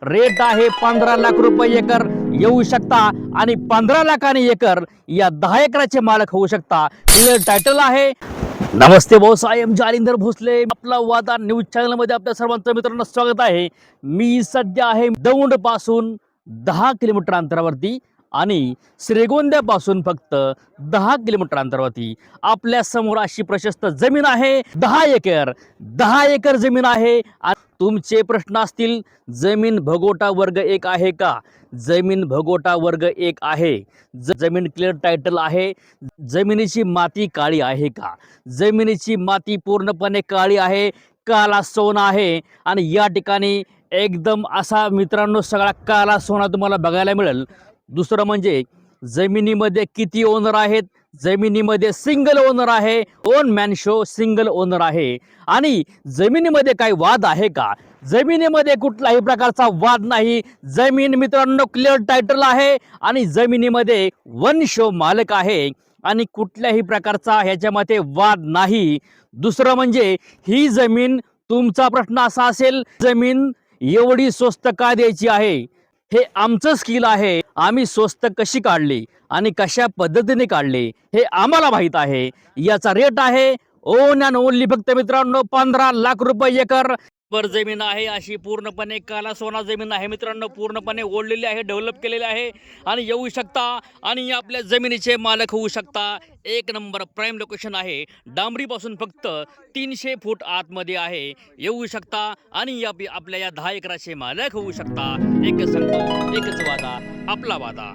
Rate आहे 15 लाख रुपये acre येऊ शकता आणि 15 लाखांनी एकर या 10 एकराचे मालक होऊ शकता। क्लिअर टायटल आहे। नमस्ते boss, I am Jalindar Bhosale. आपला वादा न्यूज चॅनल मध्ये आपल्या सर्वांचं मित्रांनो स्वागत आहे। मी सध्या आहे दौंड पासून 10 किलोमीटर अंतरावरती आणि श्रीगोंद्यापासून फक्त 10 किलोमीटर अंतरावरती आपल्या समोर अशी प्रशस्त जमीन आहे। 10 एकर जमीन आहे। तुमचे प्रश्न असतील, जमीन भगोटा वर्ग 1 आहे का? जमीन भगोटा वर्ग 1 आहे। जमीन क्लिअर टायटल आहे। जमिनीची माती काळी आहे का? जमिनीची माती पूर्णपणे काळी आहे, काला सोना आहे। आणि या ठिकाणी एकदम असा मित्रांनो सगळा काला सोना तुम्हाला बघायला मिळेल। दुसरं म्हणजे जमिनीमध्ये किती ओनर आहेत? जमिनीमध्ये सिंगल ओनर आहे, on man show single owner आहे। आणि जमिनीमध्ये काही वाद आहे का? जमिनीमध्ये कुठलाही प्रकारचा वाद नाही। जमीन मित्रांनो क्लिअर टायटल आहे आणि जमिनीमध्ये वन शो मालक आहे आणि कुठल्याही प्रकारचा ह्याच्यामध्ये वाद नाही। दुसरं म्हणजे ही जमीन, तुमचा प्रश्न असा असेल, जमीन एवढी स्वस्त का द्यायची आहे? हे आमचं स्किल आहे। आम्ही स्वस्त कशी काढली आणि कशा पद्धतीने काढले हे आम्हाला माहित आहे। याचा रेट आहे ओन अँड ओनली फक्त मित्रांनो 15 लाख रुपये एकर वर जमीन आहे। अशी पूर्णपणे काला सोना जमीन आहे मित्रांनो, पूर्णपणे ओढलेली आहे, डेव्हलप केलेली आहे आणि येऊ शकता आणि आपल्या जमिनीचे मालक होऊ शकता। एक नंबर प्राईम लोकेशन आहे। डांबरीपासून फक्त 300 फूट आतमध्ये आहे। येऊ शकता आणि आपल्या या 10 एकराचे मालक होऊ शकता। एकच सांगतो, एकच वादा, आपला वादा।